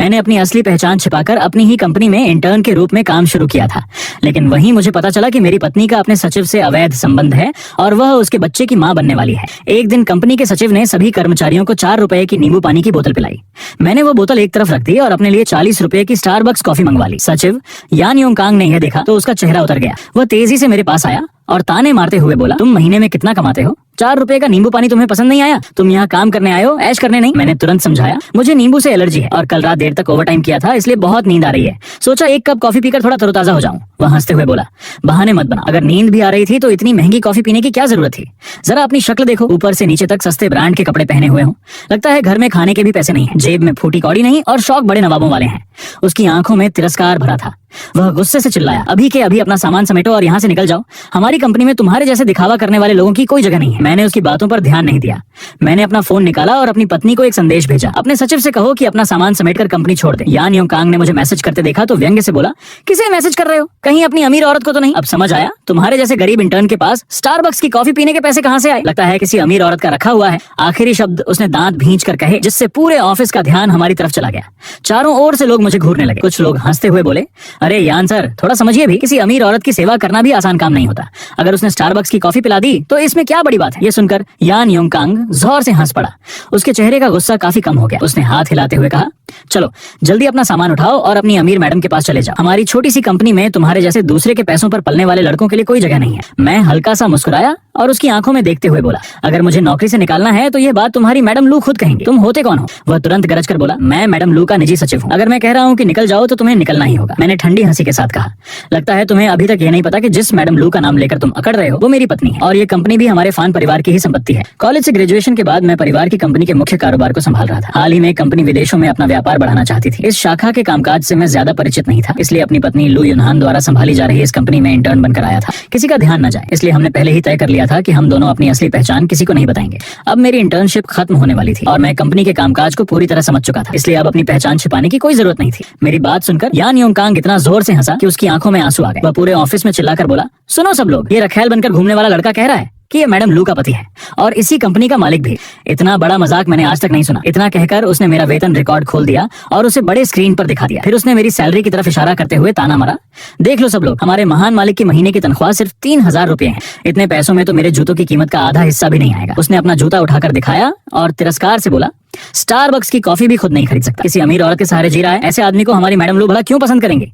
मैंने अपनी असली पहचान छिपाकर अपनी ही कंपनी में इंटर्न के रूप में काम शुरू किया था, लेकिन वहीं मुझे पता चला कि मेरी पत्नी का अपने सचिव से अवैध संबंध है और वह उसके बच्चे की मां बनने वाली है। एक दिन कंपनी के सचिव ने सभी कर्मचारियों को 4 रुपए की नींबू पानी की बोतल पिलाई। मैंने वो बोतल एक तरफ रख दी और अपने लिए 40 रुपए की स्टारबक्स कॉफी मंगवा ली। सचिव यान योंगकांग ने यह देखा तो उसका चेहरा उतर गया। वह तेजी से मेरे पास आया और ताने मारते हुए बोला, तुम महीने में कितना कमाते हो? 4 रुपए का नींबू पानी तुम्हें पसंद नहीं आया? तुम यहाँ काम करने आए हो, ऐश करने नहीं। मैंने तुरंत समझाया, मुझे नींबू से एलर्जी है और कल रात देर तक ओवरटाइम किया था, इसलिए बहुत नींद आ रही है। सोचा एक कप कॉफी पीकर थोड़ा तरोताजा हो जाऊं। वह हंसते हुए बोला, बहाने मत बना, अगर नींद भी आ रही थी तो इतनी महंगी कॉफी पीने की क्या जरूरत थी? जरा अपनी शक्ल देखो, ऊपर से नीचे तक सस्ते ब्रांड के कपड़े पहने हुए हो। लगता है घर में खाने के भी पैसे नहीं है, जेब में फूटी कौड़ी नहीं और शौक बड़े नवाबों वाले हैं। उसकी आंखों में तिरस्कार भरा था। वह गुस्से से चिल्लाया, अभी के अभी अपना सामान समेटो और यहाँ से निकल जाओ। हमारी कंपनी में तुम्हारे जैसे दिखावा करने वाले लोगों की कोई जगह नहीं है। मैंने उसकी बातों पर ध्यान नहीं दिया। मैंने अपना फोन निकाला और अपनी पत्नी को एक संदेश भेजा, अपने सचिव से कहो कि अपना सामान समेटकर कंपनी छोड़ दे। यान योंगकांग ने मुझे मैसेज करते देखा तो व्यंग्य से बोला, किसे मैसेज कर रहे हो? कहीं अपनी अमीर औरत को तो नहीं? अब समझ आया, तुम्हारे जैसे गरीब इंटर्न के पास स्टारबक्स की कॉफी पीने के पैसे कहाँ से आए? लगता है किसी अमीर औरत का रखा हुआ है। आखिरी शब्द उसने दांत भींच कर कहे, जिससे पूरे ऑफिस का ध्यान हमारी तरफ चला गया। चारों ओर से लोग मुझे घूरने लगे। कुछ लोग हंसते हुए बोले, अरे यान सर, थोड़ा समझिए भी, किसी अमीर औरत की सेवा करना भी आसान काम नहीं होता। अगर उसने स्टारबक्स की कॉफी पिला दी तो इसमें क्या बड़ी बात है? ये सुनकर यान योंगकांग जोर से हंस पड़ा। उसके चेहरे का गुस्सा काफी कम हो गया। उसने हाथ हिलाते हुए कहा, चलो जल्दी अपना सामान उठाओ और अपनी अमीर मैडम के पास चले जाओ। हमारी छोटी सी कंपनी में तुम्हारे जैसे दूसरे के पैसों पर पलने वाले लड़कों के लिए कोई जगह नहीं है। मैं हल्का सा मुस्कुराया और उसकी आंखों में देखते हुए बोला, अगर मुझे नौकरी से निकालना है तो यह बात तुम्हारी मैडम लू खुद कहेंगी। तुम होते कौन हो? वह तुरंत गरज कर बोला, मैं मैडम लू का निजी सचिव हूँ। अगर मैं कह रहा हूँ कि निकल जाओ तो तुम्हें निकलना ही होगा। मैंने ठंडी हंसी के साथ कहा, लगता है तुम्हें अभी तक ये नहीं पता कि जिस मैडम लू का नाम लेकर तुम अकड़ रहे हो वो मेरी पत्नी है और ये कंपनी भी हमारे फान परिवार की ही संपत्ति है। कॉलेज से ग्रेजुएशन के बाद मैं परिवार की कंपनी के मुख्य कारोबार को संभाल रहा था। हाल ही में कंपनी विदेशों में अपना व्यापार बढ़ाना चाहती थी। इस शाखा के कामकाज से मैं ज्यादा परिचित नहीं था, इसलिए अपनी पत्नी लू युनहान द्वारा संभाली जा रही इस कंपनी में इंटर्न बनकर आया था। किसी का ध्यान न जाए इसलिए हमने पहले ही तय कर लिया था कि हम दोनों अपनी असली पहचान किसी को नहीं बताएंगे। अब मेरी इंटर्नशिप खत्म होने वाली थी और मैं कंपनी के कामकाज को पूरी तरह समझ चुका था, इसलिए अब अपनी पहचान छिपाने की कोई जरूरत नहीं थी। मेरी बात सुनकर यान योंगकांग इतना जोर से हंसा कि उसकी आंखों में आंसू आ गए। वह पूरे ऑफिस में चिल्लाकर बोला, सुनो सब लोग, ये रखैल बनकर घूमने वाला लड़का कह रहा है कि ये मैडम लू का पति है और इसी कंपनी का मालिक भी। इतना बड़ा मजाक मैंने आज तक नहीं सुना। इतना कहकर उसने मेरा वेतन रिकॉर्ड खोल दिया और उसे बड़े स्क्रीन पर दिखा दिया। फिर उसने मेरी सैलरी की तरफ इशारा करते हुए ताना मारा, देख लो सब लोग, हमारे महान मालिक की महीने की तनख्वाह सिर्फ 3000 रुपए है। इतने पैसों में तो मेरे जूतों की कीमत का आधा हिस्सा भी नहीं आएगा। उसने अपना जूता उठाकर दिखाया और तिरस्कार से बोला, स्टारबक्स की कॉफी भी खुद नहीं खरीद सकता, किसी अमीर औरत के सहारे जी रहा है। ऐसे आदमी को हमारी मैडम लू भला क्यों पसंद करेंगे?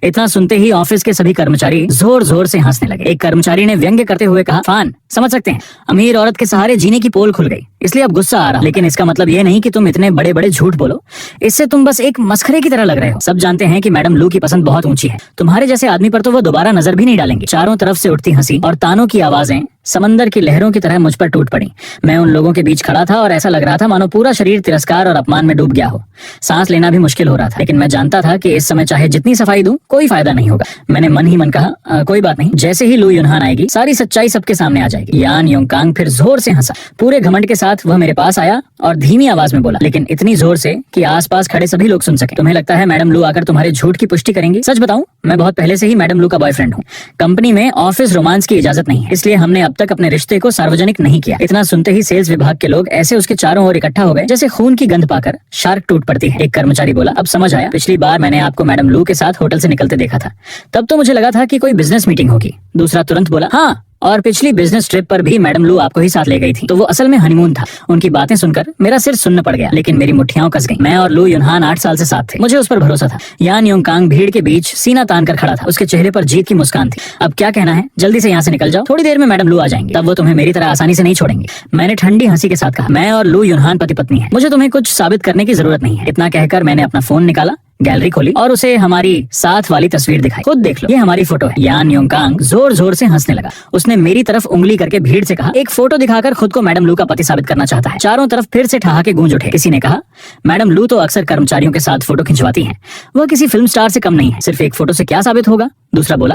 इतना सुनते ही ऑफिस के सभी कर्मचारी जोर जोर से हंसने लगे। एक कर्मचारी ने व्यंग्य करते हुए कहा, फान, समझ सकते हैं, अमीर औरत के सहारे जीने की पोल खुल गई, इसलिए अब गुस्सा आ रहा, लेकिन इसका मतलब ये नहीं कि तुम इतने बड़े बड़े झूठ बोलो। इससे तुम बस एक मस्खरे की तरह लग रहे हो। सब जानते हैं कि मैडम लू की पसंद बहुत ऊंची है। तुम्हारे जैसे आदमी पर तो वो दोबारा नजर भी नहीं डालेंगे। चारों तरफ से उठती हंसी और तानों की आवाजें समंदर की लहरों की तरह मुझ पर टूट पड़ी। मैं उन लोगों के बीच खड़ा था और ऐसा लग रहा था मानो पूरा शरीर तिरस्कार और अपमान में डूब गया हो। सांस लेना भी मुश्किल हो रहा था, लेकिन मैं जानता था कि इस समय चाहे जितनी सफाई दूं कोई फायदा नहीं होगा। मैंने मन ही मन कहा, कोई बात नहीं, जैसे ही लू युनहान आएगी सारी सच्चाई सबके सामने आ जाएगी। यान योंगकांग फिर जोर से हंसा। पूरे घमंड के साथ वह मेरे पास आया और धीमी आवाज में बोला, लेकिन इतनी जोर से कि आसपास खड़े सभी लोग सुन सके, तुम्हें लगता है मैडम लू आकर तुम्हारे झूठ की पुष्टि करेंगी? सच बताऊं, मैं बहुत पहले से ही मैडम लू का बॉयफ्रेंड हूँ। कंपनी में ऑफिस रोमांस की इजाजत नहीं है, इसलिए हमने अब तक अपने रिश्ते को सार्वजनिक नहीं किया। इतना सुनते ही सेल्स विभाग के लोग ऐसे उसके चारों ओर इकट्ठा हो गए जैसे खून की गंध पाकर शार्क टूट पड़ती है। एक कर्मचारी बोला, अब समझ आया, पिछली बार मैंने आपको मैडम लू के साथ होटल से निकलते देखा था, तब तो मुझे लगा था कि कोई बिजनेस मीटिंग होगी। दूसरा तुरंत बोला, हाँ, और पिछली बिजनेस ट्रिप पर भी मैडम लू आपको ही साथ ले गई थी, तो वो असल में हनीमून था। उनकी बातें सुनकर मेरा सिर सुन्न पड़ गया, लेकिन मेरी मुट्ठियां कस गईं। मैं और लू युनहान 8 साल से साथ थे, मुझे उस पर भरोसा था। यान योंगकांग भीड़ के बीच सीना तान कर खड़ा था, उसके चेहरे पर जीत की मुस्कान थी। अब क्या कहना है, जल्दी से यहाँ से निकल जाओ, थोड़ी देर में मैडम लू आ जाएंगी, तब वो तुम्हें मेरी तरह आसानी से नहीं छोड़ेंगे। मैंने ठंडी हंसी के साथ कहा, मैं और लू युनहान पति पत्नी है, मुझे तुम्हें कुछ साबित करने की जरूरत नहीं है। इतना कहकर मैंने अपना फोन निकाला, गैलरी खोली और उसे हमारी साथ वाली तस्वीर दिखाई। खुद देख लो, ये हमारी फोटो है। यान योंगकांग जोर जोर से हंसने लगा। उसने मेरी तरफ उंगली करके भीड़ से कहा, एक फोटो दिखाकर खुद को मैडम लू का पति साबित करना चाहता है। चारों तरफ फिर से ठहाके गूंज उठे। किसी ने कहा, मैडम लू तो अक्सर कर्मचारियों के साथ फोटो खिंचवाती हैं, वह किसी फिल्म स्टार से कम नहीं है, सिर्फ एक फोटो से क्या साबित होगा? दूसरा बोला,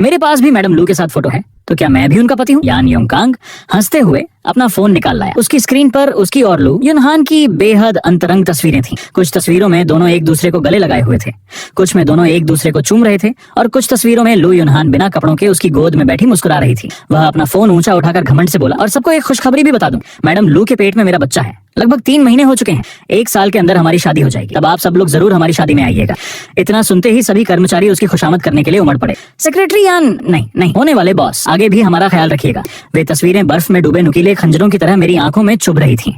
मेरे पास भी मैडम लू के साथ फोटो है, तो क्या मैं भी उनका पति हूँ? यान योंगकांग हंसते हुए अपना फोन निकाल लाया। उसकी स्क्रीन पर उसकी और लू युनहान की बेहद अंतरंग तस्वीरें थीं। कुछ तस्वीरों में दोनों एक दूसरे को गले लगाए हुए थे, कुछ में दोनों एक दूसरे को चूम रहे थे और कुछ तस्वीरों में लू युनहान बिना कपड़ों के उसकी गोद में बैठी मुस्कुरा रही थी। वह अपना फोन ऊंचा उठाकर घमंड से बोला, और सबको एक खुशखबरी भी बता दूं, मैडम लू के पेट में मेरा बच्चा है। लगभग 3 महीने हो चुके हैं। 1 साल के अंदर हमारी शादी हो जाएगी। तब आप सब लोग जरूर हमारी शादी में आइएगा। इतना सुनते ही सभी कर्मचारी उसकी खुशामद करने के लिए उमड़ पड़े। सेक्रेटरी या नहीं होने वाले बॉस, आगे भी हमारा ख्याल रखिएगा। वे तस्वीरें बर्फ में डूबे नुकीले खंजरों की तरह मेरी आंखों में चुभ रही थीं।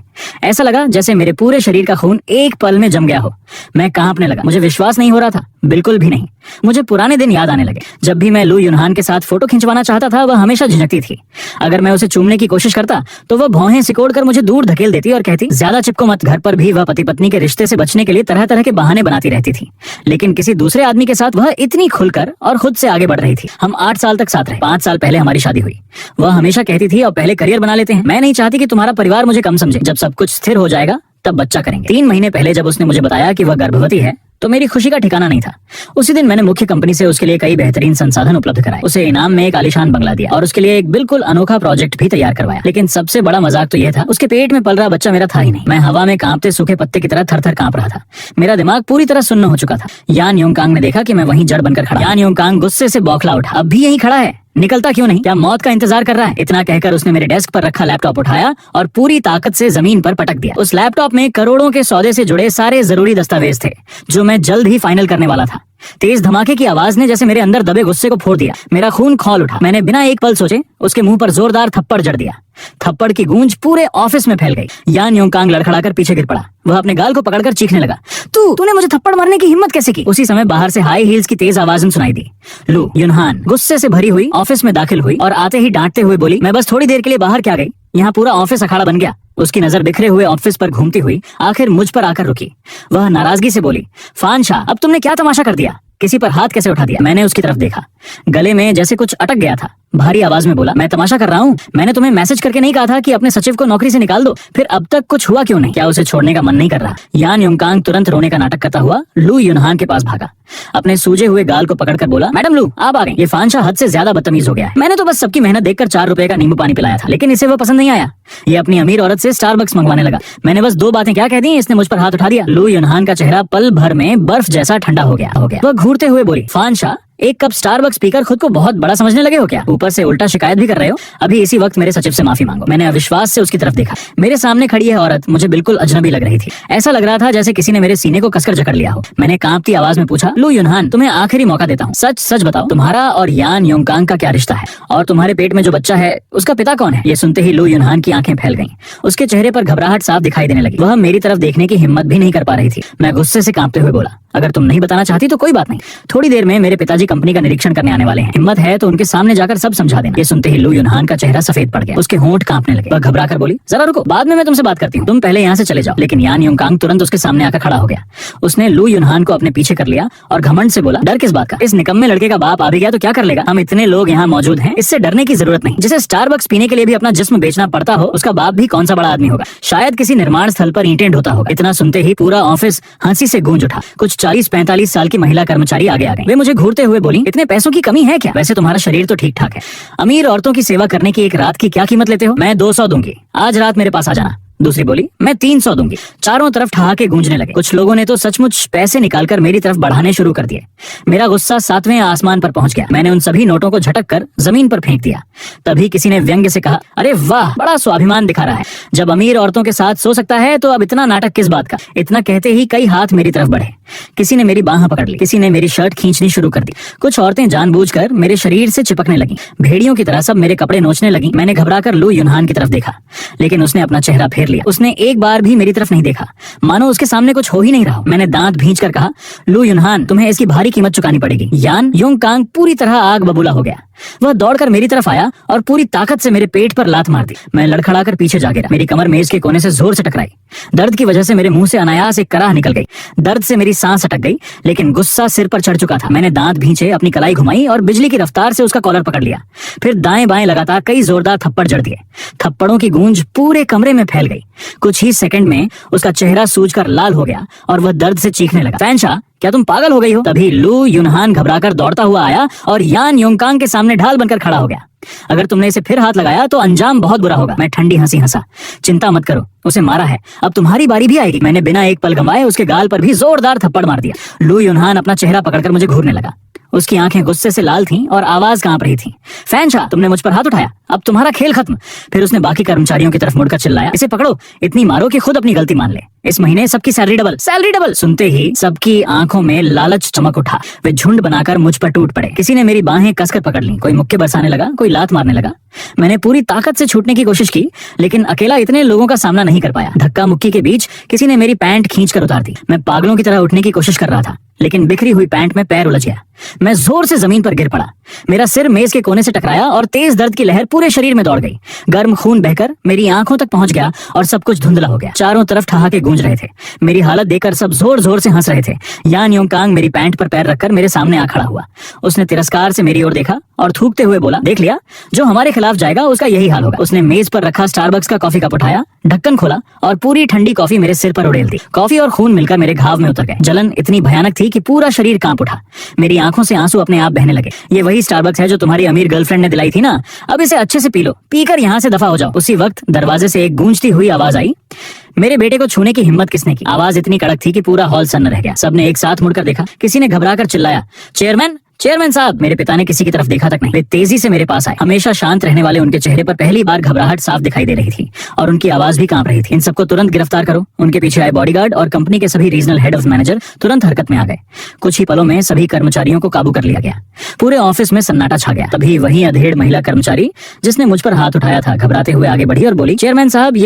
ऐसा लगा जैसे मेरे पूरे शरीर का खून एक पल में जम गया हो। मैं कांपने लगा। मुझे विश्वास नहीं हो रहा था, बिल्कुल भी नहीं। मुझे पुराने दिन याद आने लगे। जब भी मैं लू युनहान के साथ फोटो खिंचवाना चाहता था, वह हमेशा झिझकती थी। अगर मैं उसे चूमने की कोशिश करता तो वह भौहें सिकोड़कर मुझे दूर धकेल देती और कहती, ज्यादा चिपको मत। घर पर भी वह पति पत्नी के रिश्ते से बचने के लिए तरह तरह के बहाने बनाती रहती थी, लेकिन किसी दूसरे आदमी के साथ वह इतनी खुलकर और खुद से आगे बढ़ रही थी। हम 8 साल तक साथ रहे। 5 साल पहले हमारी शादी हुई। वह हमेशा कहती थी, अब पहले करियर बना लेते हैं। मैं नहीं चाहती कि तुम्हारा परिवार मुझे कम समझे। जब सब कुछ स्थिर हो जाएगा तब बच्चा करेंगे। 3 महीने पहले जब उसने मुझे बताया कि वह गर्भवती है तो मेरी खुशी का ठिकाना नहीं था। उसी दिन मैंने मुख्य कंपनी से उसके लिए कई बेहतरीन संसाधन उपलब्ध कराए। उसे इनाम में एक आलीशान बंगला दिया और उसके लिए एक बिल्कुल अनोखा प्रोजेक्ट भी तैयार करवाया। लेकिन सबसे बड़ा मजाक तो यह था, उसके पेट में पल रहा बच्चा मेरा था ही नहीं। मैं हवा में कांपते सूखे पत्ते की तरह थर थर कांप रहा था। मेरा दिमाग पूरी तरह सुन्न हो चुका था। यान योंगकांग ने देखा कि मैं वहीं जड़ बनकर खड़ा। यान योंगकांग गुस्से से बौखला उठा, अब भी यहीं खड़ा है, निकलता क्यों नहीं? क्या मौत का इंतजार कर रहा है? इतना कहकर उसने मेरे डेस्क पर रखा लैपटॉप उठाया और पूरी ताकत से जमीन पर पटक दिया। उस लैपटॉप में करोड़ों के सौदे से जुड़े सारे जरूरी दस्तावेज थे जो मैं जल्द ही फाइनल करने वाला था। तेज धमाके की आवाज ने जैसे मेरे अंदर दबे गुस्से को फोड़ दिया। मेरा खून खौल उठा। मैंने बिना एक पल सोचे उसके मुंह पर जोरदार थप्पड़ जड़ दिया। थप्पड़ की गूंज पूरे ऑफिस में फैल गई। यान योंगकांग लड़खड़ाकर पीछे गिर पड़ा। वह अपने गाल को पकड़कर चीखने लगा, तूने मुझे थप्पड़ मारने की हिम्मत कैसे की? उसी समय बाहर से हाई हील्स की तेज आवाज सुनाई दी। लू युनहान गुस्से से भरी हुई ऑफिस में दाखिल हुई और आते ही डांटते हुए बोली, मैं बस थोड़ी देर के लिए बाहर क्या गई, यहाँ पूरा ऑफिस अखाड़ा बन गया। उसकी नजर बिखरे हुए ऑफिस पर घूमती हुई आखिर मुझ पर आकर रुकी। वह नाराजगी से बोली, फान शाह, अब तुमने क्या तमाशा कर दिया? किसी पर हाथ कैसे उठा दिया? मैंने उसकी तरफ देखा। गले में जैसे कुछ अटक गया था। भारी आवाज में बोला, मैं तमाशा कर रहा हूँ। मैंने तुम्हें मैसेज करके नहीं कहा था कि अपने सचिव को नौकरी से निकाल दो? फिर अब तक कुछ हुआ क्यों नहीं? क्या उसे छोड़ने का मन नहीं कर रहा? यान योंगकांग तुरंत रोने का नाटक करता हुआ लू युनहान के पास भागा। अपने सूजे हुए गाल को पकड़कर बोला, मैडम लू, आप आ गए। ये फान शाह हद से ज्यादा बदतमीज हो गया है। मैंने तो बस सबकी मेहनत देखकर 4 रुपए का नींबू पानी पिलाया था, लेकिन इसे वह पसंद नहीं आया। ये अपनी अमीर औरत से स्टारबक्स मंगवाने लगा। मैंने बस 2 बातें क्या कह दी, इसने मुझ पर हाथ उठा दिया। लू युनहान का चेहरा पल भर में बर्फ जैसा ठंडा हो गया। वह घूरते हुए बोली, फान शाह, एक कप स्टारबक्स पीकर खुद को बहुत बड़ा समझने लगे हो क्या? ऊपर से उल्टा शिकायत भी कर रहे हो। अभी इसी वक्त मेरे सचिव से माफी मांगो। मैंने अविश्वास से उसकी तरफ देखा। मेरे सामने खड़ी है औरत मुझे बिल्कुल अजनबी लग रही थी। ऐसा लग रहा था जैसे किसी ने मेरे सीने को कसकर जकड़ लिया हो। मैंने कांपती आवाज में पूछा, लू युनहान, तुम्हें आखिरी मौका देता हूँ, सच सच बताओ, तुम्हारा और यान योंगकांग का क्या रिश्ता है? और तुम्हारे पेट में जो बच्चा है उसका पिता कौन है? ये सुनते ही लू युनहान की आंखें फैल गईं। उसके चेहरे पर घबराहट साफ दिखाई देने लगी। वह मेरी तरफ देखने की हिम्मत भी नहीं कर पा रही थी। मैं गुस्से से कांपते हुए बोला, अगर तुम नहीं बताना चाहती तो कोई बात नहीं। थोड़ी देर में मेरे पिताजी कंपनी का निरीक्षण करने आने वाले हैं। हिम्मत है तो उनके सामने जाकर सब समझा देना। ये सुनते ही लू युनहान का चेहरा सफेद पड़ गया। उसके होंठ कांपने लगे। वह घबरा कर बोली, जरा रुको, बाद में मैं तुमसे बात करती हूँ, तुम पहले यहाँ से चले जाओ। लेकिन यान योंगकांग तुरंत उसके सामने आकर खड़ा हो गया। उसने लू युनहान को अपने पीछे कर लिया और घमंड से बोला, डर किस बात का? इस निकम्मे लड़के का बाप आ भी गया तो क्या कर लेगा? हम इतने लोग यहाँ मौजूद हैं, इससे डरने की जरूरत नहीं। जिसे स्टारबक्स पीने के लिए भी अपना जिस्म बेचना पड़ता हो, उसका बाप भी कौन सा बड़ा आदमी होगा? शायद किसी निर्माण स्थल पर ईंटें ढोता होगा। इतना सुनते ही पूरा ऑफिस हंसी से गूंज उठा। कुछ 40-45 साल की महिला कर्मचारी आगे आ गई। वे मुझे घूरते हुए बोली, इतने पैसों की कमी है क्या? वैसे तुम्हारा शरीर तो ठीक ठाक है। अमीर औरतों की सेवा करने की एक रात की क्या कीमत लेते हो? मैं 200 दूंगी, आज रात मेरे पास आ जाना। दूसरी बोली, मैं 300 दूंगी। चारों तरफ ठहाके गूंजने लगे। कुछ लोगों ने तो सचमुच पैसे निकालकर मेरी तरफ बढ़ाने शुरू कर दिए। मेरा गुस्सा 7वें आसमान पर पहुंच गया। मैंने उन सभी नोटों को झटक कर जमीन पर फेंक दिया। तभी किसी ने व्यंग्य से कहा, अरे वाह, बड़ा स्वाभिमान दिखा रहा है। जब अमीर औरतों के साथ सो सकता है तो अब इतना नाटक किस बात का? इतना कहते ही कई हाथ मेरी तरफ बढ़े। किसी ने मेरी बाह पकड़ ली, किसी ने मेरी शर्ट खींचनी शुरू कर दी। कुछ औरतें जानबूझकर मेरे शरीर से चिपकने लगी। भेड़ियों की तरह सब मेरे कपड़े नोचने लगी। मैंने घबराकर लू युनहान की तरफ देखा, लेकिन उसने अपना चेहरा फेर लिया। उसने एक बार भी मेरी तरफ नहीं देखा, मानो उसके सामने कुछ हो ही नहीं रहा। मैंने दांत भींच कर कहा, लू युनहान, तुम्हें इसकी भारी कीमत चुकानी पड़ेगी। यान योंगकांग पूरी तरह आग बबूला हो गया। वह दौड़कर मेरी तरफ आया और पूरी ताकत से मेरे पेट पर लात मार दी। मैं लड़खड़ाकर पीछे जा गिरा। मेरी कमर मेज के कोने से जोर से टकराई। दर्द की वजह से मेरे मुंह से अनायास एक कराह निकल गई। दर्द से मेरी सांस अटक गई, लेकिन गुस्सा सिर पर चढ़ चुका था। मैंने दांत भींचे, अपनी कलाई घुमाई और बिजली की रफ्तार से उसका कॉलर पकड़ लिया। फिर दाएं बाएं लगातार कई जोरदार थप्पड़ जड़ दिए। थप्पड़ों की गूंज पूरे कमरे में फैल गई। कुछ ही सेकंड में उसका चेहरा सूजकर लाल हो गया और वह दर्द से चीखने लगा, फैन शाह, क्या तुम पागल हो गई हो? तभी लू युनहान घबराकर दौड़ता हुआ आया और यान योंगकांग के सामने ढाल बनकर खड़ा हो गया। अगर तुमने इसे फिर हाथ लगाया तो अंजाम बहुत बुरा होगा। मैं ठंडी हंसी हंसा। चिंता मत करो, उसे मारा है, अब तुम्हारी बारी भी आएगी। मैंने बिना एक पल गंवाए उसके गाल पर भी जोरदार थप्पड़ मार दिया। लू युनहान अपना चेहरा पकड़कर मुझे घूरने लगा। उसकी आंखें गुस्से से लाल थीं और आवाज कांप रही थी। फैन शाह, तुमने मुझ पर हाथ उठाया, अब तुम्हारा खेल खत्म। फिर उसने बाकी कर्मचारियों की तरफ मुड़कर चिल्लाया, इसे पकड़ो, इतनी मारो कि खुद अपनी गलती मान ले। इस महीने सबकी सैलरी डबल, सैलरी डबल। सुनते ही सबकी आंखों में लालच चमक उठा। वे झुंड बनाकर मुझ पर टूट पड़े। किसी ने मेरी बाहें कसकर पकड़ ली, कोई मुक्के बरसाने लगा, कोई लात मारने लगा। मैंने पूरी ताकत से छूटने की कोशिश की, लेकिन अकेला इतने लोगों का सामना नहीं कर पाया। धक्का मुक्की के बीच किसी ने मेरी पैंट खींचकर उतार दी। मैं पागलों की तरह उठने की कोशिश कर रहा था, लेकिन बिखरी हुई पैंट में पैर उलझ गया। मैं जोर से जमीन पर गिर पड़ा। मेरा सिर मेज के कोने से टकराया और तेज दर्द की लहर पूरे शरीर में दौड़ गई। गर्म खून बहकर मेरी आंखों तक पहुंच गया और सब कुछ धुंधला हो गया। चारों तरफ ठहाके गूंज रहे थे। मेरी हालत देखकर सब जोर जोर से हंस रहे थे। यान योंगकांग मेरी पैंट पर पैर रखकर मेरे सामने आ खड़ा हुआ। उसने तिरस्कार से मेरी ओर देखा और थूकते हुए बोला, देख लिया, जो हमारे खिलाफ जाएगा उसका यही हाल होगा। उसने मेज पर रखा स्टारबक्स का कॉफी कप उठाया, ढक्कन खोला और पूरी ठंडी कॉफी मेरे सिर पर उड़ेल दी। कॉफी और खून मिलकर मेरे घाव में उतर गए। जलन इतनी भयानक थी कि पूरा शरीर कांप उठा। मेरी आंखों से आंसू अपने आप बहने लगे। ये वही स्टारबक्स है जो तुम्हारी अमीर गर्लफ्रेंड ने दिलाई थी ना, अब इसे अच्छे से पी लो, पीकर यहाँ से दफा हो जाओ। उसी वक्त दरवाजे से एक गूंजती हुई आवाज आई। मेरे बेटे को छूने की हिम्मत किसने की? आवाज इतनी कड़क थी कि पूरा हॉल सन्न रह गया। सबने एक साथ मुड़कर देखा। किसी ने घबराकर चिल्लाया, चेयरमैन, चेयरमैन साहब। मेरे पिता ने किसी की तरफ देखा तक नहीं। वे तेजी से मेरे पास आए। हमेशा शांत रहने वाले उनके चेहरे पर पहली बार घबराहट साफ दिखाई दे रही थी और उनकी आवाज भी कांप रही थी। इन सबको तुरंत गिरफ्तार करो। उनके पीछे आए बॉडीगार्ड और कंपनी के सभी रीजनल हेड ऑफ मैनेजर तुरंत हरकत में आ गए। कुछ ही पलों में सभी कर्मचारियों को काबू कर लिया गया। पूरे ऑफिस में सन्नाटा छा गया। तभी वही अधेड़ महिला कर्मचारी जिसने मुझ पर हाथ उठाया था घबराते हुए आगे बढ़ी और बोली, चेयरमैन साहब,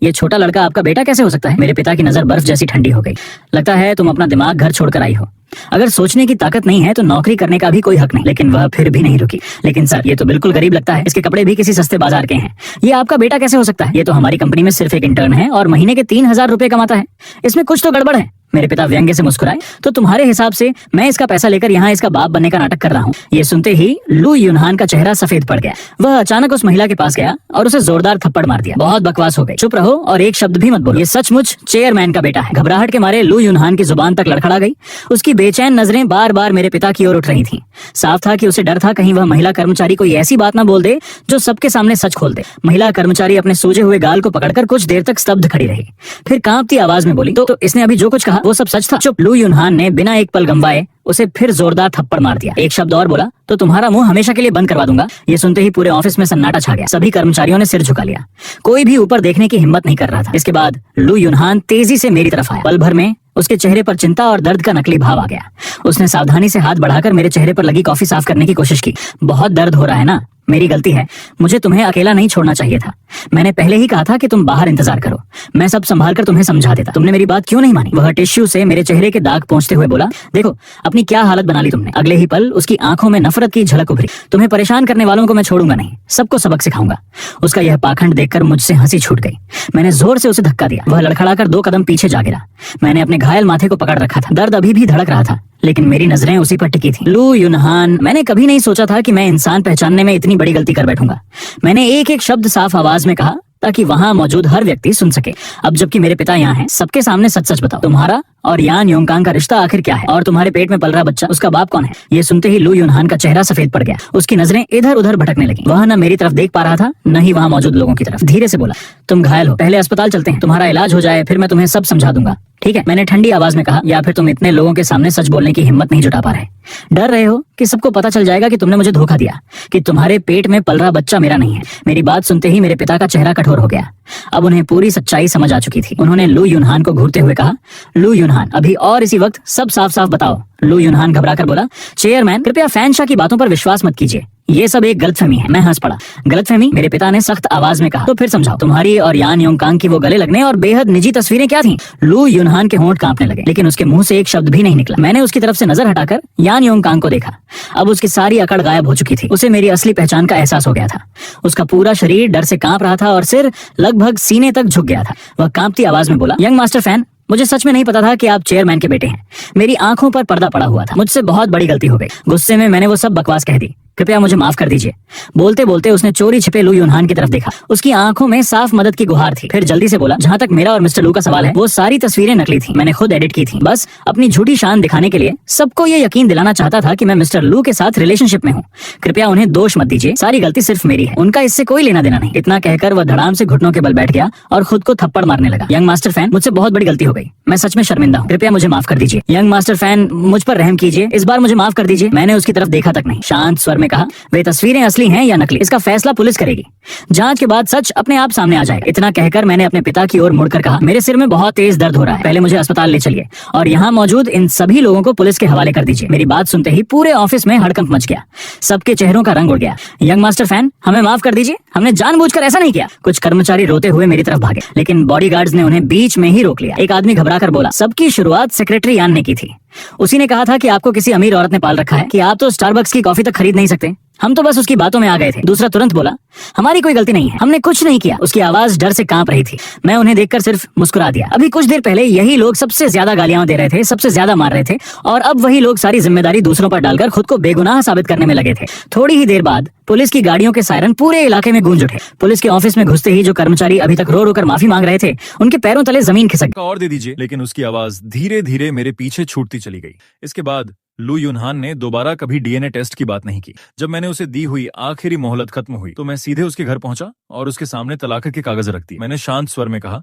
ये छोटा लड़का आपका बेटा कैसे हो सकता है? मेरे पिता की नजर बर्फ जैसी ठंडी हो गई। लगता है तुम अपना दिमाग घर छोड़कर आई हो। अगर सोचने की ताकत नहीं है तो नौकरी करने का भी कोई हक नहीं। लेकिन वह फिर भी नहीं रुकी। लेकिन सर, ये तो बिल्कुल गरीब लगता है। इसके कपड़े भी किसी सस्ते बाजार के हैं। ये आपका बेटा कैसे हो सकता है? ये तो हमारी कंपनी में सिर्फ एक इंटर्न है और महीने के 3,000 रुपए कमाता है। इसमें कुछ तो गड़बड़ है। मेरे पिता व्यंग्य से मुस्कुराए, तो तुम्हारे हिसाब से मैं इसका पैसा लेकर यहाँ इसका बाप बनने का नाटक कर रहा हूँ? ये सुनते ही लू युनहान का चेहरा सफेद पड़ गया। वह अचानक उस महिला के पास गया और उसे जोरदार थप्पड़ मार दिया। बहुत बकवास हो गई, चुप रहो और एक शब्द भी मत बोलो। ये सचमुच चेयरमैन का बेटा है। घबराहट के मारे लू युनहान की जुबान तक लड़खड़ा गई। उसकी बेचैन नजरें बार बार मेरे पिता की ओर उठ रही थीं। साफ था कि उसे डर था कहीं वह महिला कर्मचारी कोई ऐसी बात ना बोल दे जो सबके सामने सच खोल दे। महिला कर्मचारी अपने सूजे हुए गाल को पकड़कर कुछ देर तक स्तब्ध खड़ी रही। फिर कांपती आवाज में बोली, तो इसने अभी जो कुछ कहा वो सब सच था? चुप। लू युनहान ने बिना एक पल गंवाए उसे फिर जोरदार थप्पड़ मार दिया। एक शब्द और बोला तो तुम्हारा मुंह हमेशा के लिए बंद करवा दूंगा। ये सुनते ही पूरे ऑफिस में सन्नाटा छा गया। सभी कर्मचारियों ने सिर झुका लिया। कोई भी ऊपर देखने की हिम्मत नहीं कर रहा था। इसके बाद लू युनहान तेजी से मेरी तरफ आया। पल भर में उसके चेहरे पर चिंता और दर्द का नकली भाव आ गया। उसने सावधानी से हाथ बढ़ाकर मेरे चेहरे पर लगी कॉफी साफ करने की कोशिश की। बहुत दर्द हो रहा है ना? मेरी गलती है, मुझे तुम्हें अकेला नहीं छोड़ना चाहिए था। मैंने पहले ही कहा था कि तुम बाहर इंतजार करो, मैं सब संभाल कर तुम्हें समझा देता। तुमने मेरी बात क्यों नहीं मानी? वह टिश्यू से मेरे चेहरे के दाग पोंछते हुए बोला, देखो अपनी क्या हालत बना ली तुमने। अगले ही पल उसकी आंखों में नफरत की झलक उभरी। तुम्हें परेशान करने वालों को मैं छोड़ूंगा नहीं, सबको सबक सिखाऊंगा। उसका यह पाखंड देखकर मुझसे हंसी छूट गई। मैंने जोर से उसे धक्का दिया। वह लड़खड़ाकर 2 कदम पीछे जा गिरा। मैंने अपने घायल माथे को पकड़ रखा था। दर्द अभी भी धड़क रहा था, लेकिन मेरी नजरें उसी पर टिकी थी। लू युनहान, मैंने कभी नहीं सोचा था कि मैं इंसान पहचानने में इतनी बड़ी गलती कर बैठूंगा। मैंने एक एक शब्द साफ आवाज में कहा ताकि वहां मौजूद हर व्यक्ति सुन सके। अब जबकि मेरे पिता यहाँ हैं, सबके सामने सच सच बताओ, तुम्हारा और यान योंगकांग का रिश्ता आखिर क्या है? और तुम्हारे पेट में पल रहा बच्चा, उसका बाप कौन है? ये सुनते ही लू युनहान का चेहरा सफेद पड़ गया। उसकी नजरें इधर उधर भटकने लगी। वह न मेरी तरफ देख पा रहा था, न ही वहां मौजूद लोगों की तरफ। धीरे से बोला, तुम घायल हो, पहले अस्पताल चलते हैं, तुम्हारा इलाज हो जाए, फिर मैं तुम्हें सब समझा दूंगा, ठीक है? मैंने ठंडी आवाज में कहा, या फिर तुम इतने लोगों के सामने सच बोलने की हिम्मत नहीं जुटा पा रहे? डर रहे हो कि सबको पता चल जाएगा कि तुमने मुझे धोखा दिया, कि तुम्हारे पेट में पल रहा बच्चा मेरा नहीं है? मेरी बात सुनते ही मेरे पिता का चेहरा कठोर हो गया। अब उन्हें पूरी सच्चाई समझ आ चुकी थी। उन्होंने लू युनहान को घूरते हुए कहा, लू युनहान, अभी और इसी वक्त सब साफ साफ बताओ। लू युनहान घबराकर बोला, चेयरमैन, कृपया फैन शाह की बातों पर विश्वास मत कीजिए, ये सब एक गलतफहमी है। मैं हंस पड़ा। गलतफहमी? मेरे पिता ने सख्त आवाज में कहा। तो फिर समझाओ, तुम्हारी और यान योंगकांग की वो गले लगने और बेहद निजी तस्वीरें क्या थीं? लू युनहान के होंठ कांपने लगे, लेकिन उसके मुंह से एक शब्द भी नहीं निकला। मैंने उसकी तरफ से नजर हटाकर यान योंगकांग को देखा। अब उसकी सारी अकड़ गायब हो चुकी थी। उसे मेरी असली पहचान का एहसास हो गया था। उसका पूरा शरीर डर से कांप रहा था और सिर लगभग सीने तक झुक गया था। वह कांपती आवाज में बोला, यंग मास्टर फैन, मुझे सच में नहीं पता था कि आप चेयरमैन के बेटे हैं। मेरी आंखों पर पर्दा पड़ा हुआ था। मुझसे बहुत बड़ी गलती हो गई। गुस्से में मैंने वो सब बकवास कह दी। कृपया मुझे माफ कर दीजिए। बोलते बोलते उसने चोरी छिपे लू यूनहान की तरफ देखा। उसकी आंखों में साफ मदद की गुहार थी। फिर जल्दी से बोला, जहाँ तक मेरा और मिस्टर लू का सवाल है, वो सारी तस्वीरें नकली थी, मैंने खुद एडिट की थी, बस अपनी झूठी शान दिखाने के लिए। सबको ये यकीन दिलाना चाहता था कि मैं मिस्टर लू के साथ रिलेशनशिप में हूँ। कृपया उन्हें दोष मत दीजिए, सारी गलती सिर्फ मेरी है, उनका इससे कोई लेना देना नहीं। इतना कहकर वह धड़ाम से घुटनों के बल बैठ गया और खुद को थप्पड़ मारने लगा। यंग मास्टर फैन, मुझसे बहुत बड़ी गलती हो गई, मैं सच में शर्मिंदा हूँ, कृपया मुझे माफ कर दीजिए। यंग मास्टर फैन, मुझ पर रहम कीजिए, इस बार मुझे माफ कर दीजिए, मैंने उसकी तरफ देखा तक नहीं। शांत स्वर में कहा, वे तस्वीरें असली हैं या नकली, इसका फैसला पुलिस करेगी। जांच के बाद सच अपने आप सामने आ जाएगा। इतना कहकर मैंने अपने पिता की ओर मुड़कर कहा, मेरे सिर में बहुत तेज दर्द हो रहा है, पहले मुझे अस्पताल ले चलिए और यहाँ मौजूद इन सभी लोगों को पुलिस के हवाले कर दीजिए। मेरी बात सुनते ही पूरे ऑफिस में हड़कंप मच गया, सबके चेहरों का रंग उड़ गया। यंग मास्टर फैन, हमें माफ कर दीजिए, हमने जानबूझकर ऐसा नहीं किया। कुछ कर्मचारी रोते हुए मेरी तरफ भागे, लेकिन बॉडीगार्ड्स ने उन्हें बीच में ही रोक लिया। एक आदमी घबराकर बोला, सबकी शुरुआत सेक्रेटरी यान ने की थी। उसी ने कहा था कि आपको किसी अमीर औरत ने पाल रखा है, कि आप तो स्टारबक्स की कॉफी तक खरीद नहीं सकते। हम तो बस उसकी बातों में आ गए थे। दूसरा तुरंत बोला, हमारी कोई गलती नहीं है, हमने कुछ नहीं किया। उसकी आवाज डर से कांप रही थी। मैं उन्हें देखकर सिर्फ मुस्कुरा दिया। अभी कुछ देर पहले यही लोग सबसे ज्यादा गालियां दे रहे थे, सबसे ज्यादा मार रहे थे, और अब वही लोग सारी जिम्मेदारी दूसरों पर डालकर खुद को बेगुनाह साबित करने में लगे थे। थोड़ी ही देर बाद पुलिस की गाड़ियों के सायरन पूरे इलाके में गूंज उठे। पुलिस के ऑफिस में घुसते ही जो कर्मचारी अभी तक रो रो कर माफी मांग रहे थे, उनके पैरों तले जमीन खिसक और दे दीजिए। लेकिन उसकी आवाज धीरे धीरे मेरे पीछे छूटती चली गई। इसके बाद लू यूनहान ने दोबारा कभी डीएनए टेस्ट की बात नहीं की। जब मैंने उसे दी हुई आखिरी मोहलत खत्म हुई तो मैं सीधे उसके घर पहुंचा और उसके सामने तलाक के कागज रख दिए। मैंने शांत स्वर में कहा,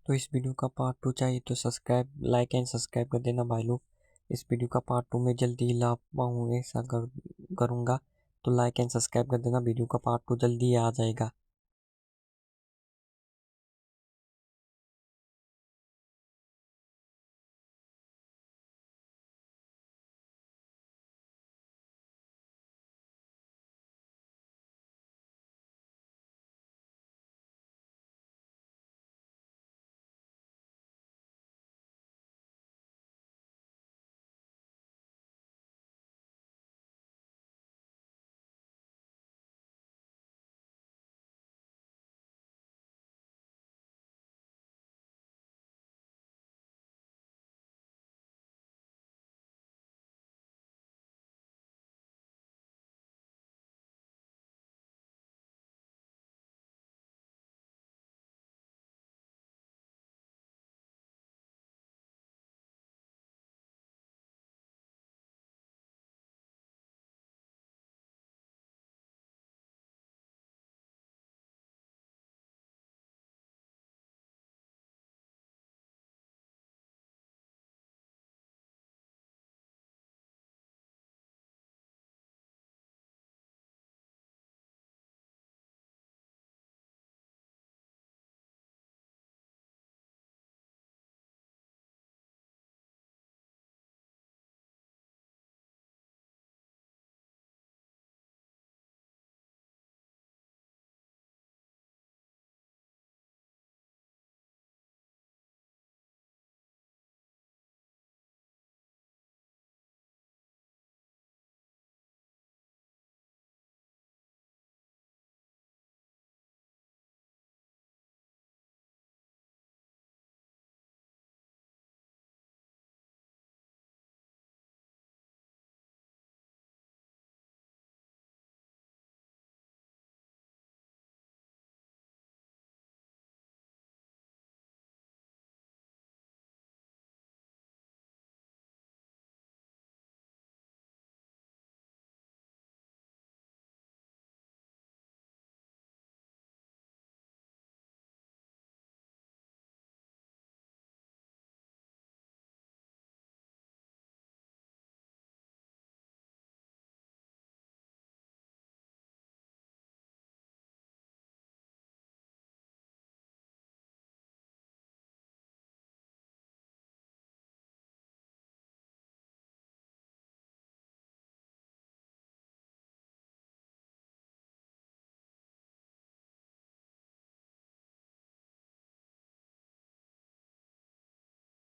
तो इस वीडियो का पार्ट 2 चाहिए तो सब्सक्राइब, लाइक एंड सब्सक्राइब कर देना भाई लोग। इस वीडियो का पार्ट 2 में जल्दी ही ला पाऊँ, ऐसा करूँगा, तो लाइक एंड सब्सक्राइब कर देना। वीडियो का पार्ट 2 जल्दी आ जाएगा।